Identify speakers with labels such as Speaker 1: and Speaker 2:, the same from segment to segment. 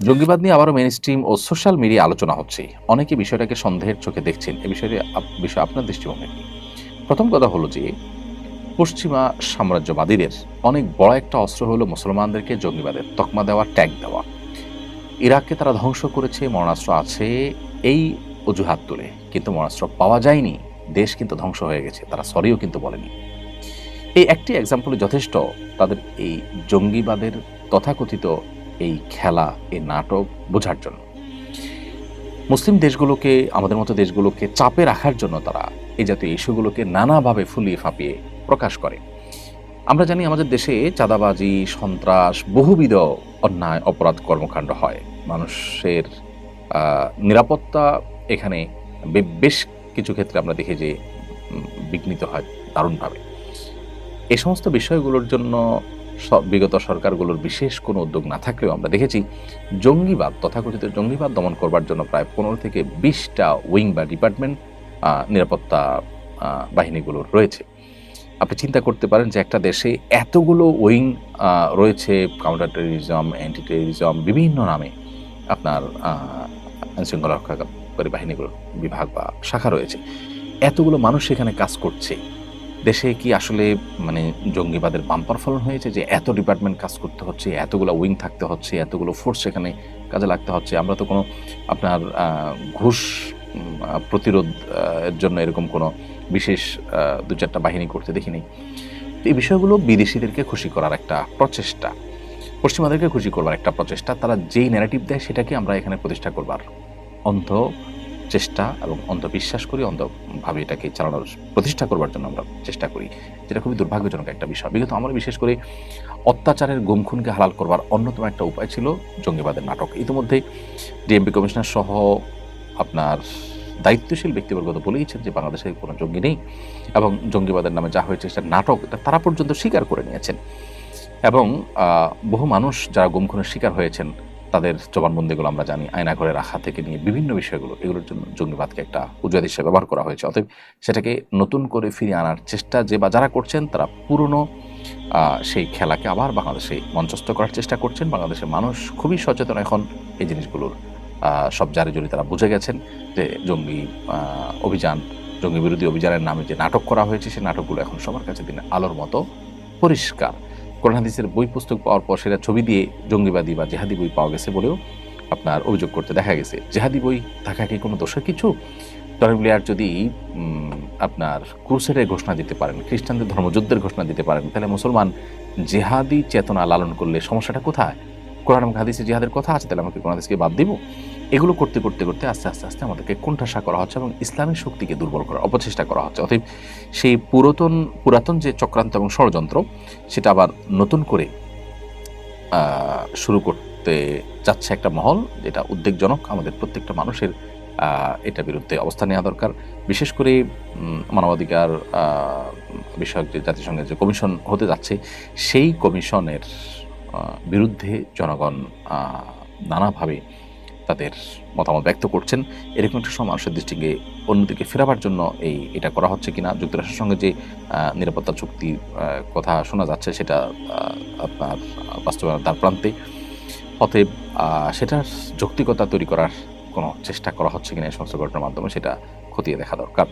Speaker 1: জঙ্গিবাদ নিয়ে আবারও মেইনস্ট্রিম ও সোশ্যাল মিডিয়া আলোচনা হচ্ছে। অনেকে বিষয়টাকে সন্দেহের চোখে দেখছেন। এ বিষয়ে আপনার দৃষ্টিভঙ্গি কি? প্রথম কথা হলো যে পশ্চিমা সাম্রাজ্যবাদীদের অনেক বড় একটা অস্ত্র হলো মুসলমানদেরকে জঙ্গিবাদের তকমা দেওয়া, ট্যাগ দেওয়া। ইরাককে তারা ধ্বংস করেছে, মরণাস্ত্র আছে এই অজুহাত তুলে। কিন্তু মরণাস্ত্র পাওয়া যায়নি, দেশ কিন্তু ধ্বংস হয়ে গেছে। তারা সরিও কিন্তু বলেনি। এই একটি এক্সাম্পলে যথেষ্ট তাদের এই জঙ্গিবাদের তথাকথিত এই খেলা, এই নাটক বোঝার জন্য। মুসলিম দেশগুলোকে, আমাদের মতো দেশগুলোকে চাপে রাখার জন্য তারা এই জাতীয় ইস্যুগুলোকে নানাভাবে ফুলিয়ে ফাঁপিয়ে প্রকাশ করে। আমরা জানি আমাদের দেশে চাঁদাবাজি, সন্ত্রাস, বহুবিধ অন্যায় অপরাধ কর্মকাণ্ড হয়। মানুষের নিরাপত্তা এখানে বেশ কিছু ক্ষেত্রে আমরা দেখি যে বিঘ্নিত হয় দারুণভাবে। এই সমস্ত বিষয়গুলোর জন্য বিগত সরকারগুলোর বিশেষ কোনো উদ্যোগ না থাকলেও আমরা দেখেছি জঙ্গিবাদ, তথাকথিত জঙ্গিবাদ দমন করবার জন্য প্রায় 15 থেকে 20টা উইং বা ডিপার্টমেন্ট নিরাপত্তা বাহিনীগুলোর রয়েছে। আপনি চিন্তা করতে পারেন যে একটা দেশে এতগুলো উইং রয়েছে, কাউন্টার টেররিজম, অ্যান্টি টেররিজম, বিভিন্ন নামে আপনার আইনশৃঙ্খলা রক্ষাকারী বাহিনীগুলোর বিভাগ বা শাখা রয়েছে। এতগুলো মানুষ সেখানে কাজ করছে। দেশে কি আসলে মানে জঙ্গিবাদের বাম্পার ফলন হয়েছে যে এত ডিপার্টমেন্ট কাজ করতে হচ্ছে, এতগুলো উইং থাকতে হচ্ছে, এতগুলো ফোর্স সেখানে কাজে লাগতে হচ্ছে? আমরা তো কোনো আপনার ঘুষ প্রতিরোধ এর জন্য এরকম কোনো বিশেষ ২-৪টা বাহিনী করতে দেখিনি। এই বিষয়গুলো বিদেশিদেরকে খুশি করার একটা প্রচেষ্টা, পশ্চিমাদেরকে খুশি করবার একটা প্রচেষ্টা। তারা যেই ন্যারেটিভ দেয় সেটাকে আমরা এখানে প্রতিষ্ঠা করবার অন্ধ চেষ্টা এবং অন্ধবিশ্বাস করি, অন্ধভাবে এটাকে চালানোর প্রতিষ্ঠা করবার জন্য আমরা চেষ্টা করি, যেটা খুবই দুর্ভাগ্যজনক একটা বিষয়। বিগত আমরা বিশেষ করে অত্যাচারের গুমখুনকে হালাল করবার অন্যতম একটা উপায় ছিল জঙ্গিবাদের নাটক। ইতিমধ্যে ডিএমপি কমিশনার সহ আপনার দায়িত্বশীল ব্যক্তিবর্গ তো বলেইছেন যে বাংলাদেশে কোনো জঙ্গি নেই এবং জঙ্গিবাদের নামে যা হয়েছে সেটা নাটক, এটা তারা পর্যন্ত স্বীকার করে নিয়েছেন। এবং বহু মানুষ যারা গুমখুনের শিকার হয়েছেন তাদের জবানবন্দিগুলো আমরা জানি, আয়নাঘরে রাখা থেকে নিয়ে বিভিন্ন বিষয়গুলো, এগুলোর জন্য জঙ্গিবাদকে একটা উজুয়াদ হিসেবে ব্যবহার করা হয়েছে। অতএব সেটাকে নতুন করে ফিরিয়ে আনার চেষ্টা যে বা যারা করছেন তারা পুরনো সেই খেলাকে আবার বাংলাদেশে মঞ্চস্থ করার চেষ্টা করছেন। বাংলাদেশের মানুষ খুবই সচেতন এখন এই জিনিসগুলোর, সব জারি জড়ি তারা বুঝে গেছেন যে জঙ্গি অভিযান, জঙ্গি বিরোধী অভিযানের নামে যে নাটক করা হয়েছে সেই নাটকগুলো এখন সবার কাছে দিনে আলোর মতো পরিষ্কার। কোরআন হাদিসের বই পুস্তক পাওয়ার পর সেটা ছবি দিয়ে জঙ্গিবাদী বা জেহাদি বই পাওয়া গেছে বলেও আপনার অভিযোগ করতে দেখা গেছে। জেহাদি বই থাকা কি কোনো দোষের কিছু? টনি ব্লেয়ার যদি আপনার ক্রুসেডের ঘোষণা দিতে পারেন, খ্রিস্টানদের ধর্মযুদ্ধের ঘোষণা দিতে পারেন, তাহলে মুসলমান জেহাদি চেতনা লালন করলে সমস্যাটা কোথায়? কোরআন এবং হাদিসে জিহাদের কথা আছে, তাহলে আমাকে কোরআন হাদিসকে বাদ দিব? এগুলো করতে করতে করতে আস্তে আস্তে আস্তে আমাদেরকে কোণঠাসা করা হচ্ছে এবং ইসলামের শক্তিকে দুর্বল করার অপচেষ্টা করা হচ্ছে। অতএব সেই পুরাতন যে চক্রান্ত এবং ষড়যন্ত্র সেটা আবার নতুন করে শুরু করতে যাচ্ছে একটা মহল, যেটা উদ্বেগজনক। আমাদের প্রত্যেকটা মানুষের এটার বিরুদ্ধে অবস্থান নেওয়া দরকার। বিশেষ করে মানবাধিকার বিষয়ক যে জাতিসংঘের যে কমিশন হতে যাচ্ছে সেই কমিশনের বিরুদ্ধে জনগণ নানাভাবে তাদের মতামত ব্যক্ত করছেন। এরকম একটা সময় মানুষের দৃষ্টিকে অন্যদিকে ফেরাবার জন্য এটা করা হচ্ছে কিনা। যুক্তরাষ্ট্রের সঙ্গে যে নিরাপত্তা চুক্তির কথা শোনা যাচ্ছে সেটা আপনার বাস্তবায়নের দ্বার প্রান্তে। অতএব সেটার যৌক্তিকতা তৈরি করার কোনো চেষ্টা করা হচ্ছে কিনা এই সমস্ত ঘটনার মাধ্যমে সেটা খতিয়ে দেখা দরকার।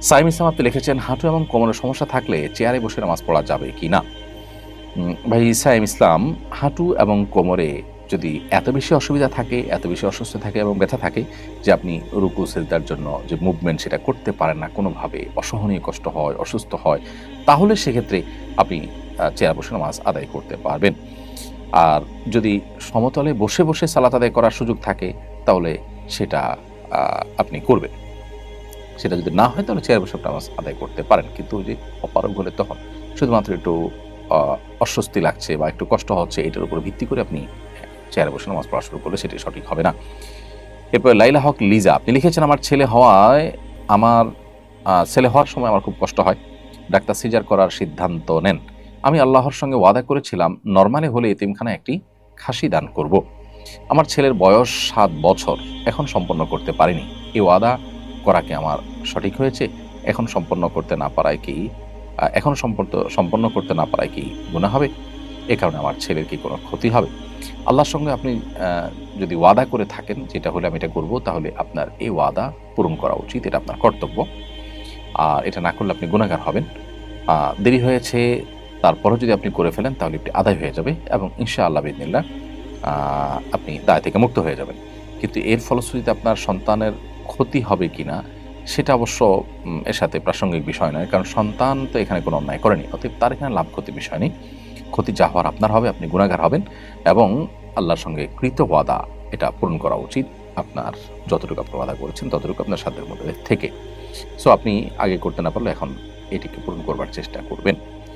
Speaker 1: সাইম ইসলাম আপনি লিখেছেন, হাঁটু এবং কোমরের সমস্যা থাকলে চেয়ারে বসে নামাজ পড়া যাবে কি না? ভাই সাইম ইসলাম, হাঁটু এবং কোমরে যদি এত বেশি অসুবিধা থাকে, এত বেশি অসুস্থ থাকে এবং ব্যথা থাকে যে আপনি রুকু সিজদার জন্য যে মুভমেন্ট সেটা করতে পারেন না, কোনোভাবে অসহনীয় কষ্ট হয়, অসুস্থ হয়, তাহলে সেক্ষেত্রে আপনি চেয়ারে বসে নামাজ আদায় করতে পারবেন। আর যদি সমতলে বসে বসে সালাত আদায় করার সুযোগ থাকে তাহলে সেটা আপনি করবেন। সেটা যদি না হয় তাহলে চেয়ারে বসে নামাজ আদায় করতে পারেন। কিন্তু যে অপারগ হলে তখন শুধুমাত্র একটু অস্বস্তি লাগছে বা একটু কষ্ট হচ্ছে, এটার উপর ভিত্তি করে আপনি চেয়ারে বসে নামাজ পড়া শুরু করলে সেটি সঠিক হবে না। এরপর লাইলা হক লিজা আপনি লিখেছেন, আমার ছেলে হওয়ার সময় আমার খুব কষ্ট হয়। ডাক্তার সিজার করার সিদ্ধান্ত নেন। আমি আল্লাহর সঙ্গে ওয়াদা করেছিলাম নরমালি হলে এতিমখানায় একটি খাসি দান করব। আমার ছেলের বয়স 7 বছর, এখন সম্পন্ন করতে পারিনি। এই ওয়াদা করা কি আমার সঠিক হয়েছে? এখন সম্পন্ন করতে না পারায় কি গুনাহ হবে? এ কারণে আমার ছেলের কি কোনো ক্ষতি হবে? আল্লাহর সঙ্গে আপনি যদি ওয়াদা করে থাকেন যেটা হলে আমি এটা করব, তাহলে আপনার এই ওয়াদা পূরণ করা উচিত, এটা আপনার কর্তব্য। আর এটা না করলে আপনি গুনাহগার হবেন। দেরি হয়েছে তারপরেও যদি আপনি করে ফেলেন তাহলে এটি আদায় হয়ে যাবে এবং ইনশাআল্লাহ বিইذনিল্লাহ আপনি দায় থেকে মুক্ত হয়ে যাবেন। কিন্তু এর ফলশ্রুতিতে আপনার সন্তানের ক্ষতি হবে কিনা সেটা অবশ্য এর সাথে প্রাসঙ্গিক বিষয় নয়। কারণ সন্তান তো এখানে কোনো অন্যায় করেনি। অতএব তার এখানে লাভ ক্ষতির বিষয় নেই। ক্ষতি যা হওয়ার আপনার হবে, আপনি গুনাহগার হবেন এবং আল্লাহর সঙ্গে কৃত ওয়াদা এটা পূরণ করা উচিত। আপনার যতটুকু আপনি ওয়াদা করেছেন ততটুকু আপনার সাধ্যের মধ্যে থেকে। সো আপনি আগে করতে না পারলে এখন এটিকে পূরণ করবার চেষ্টা করবেন।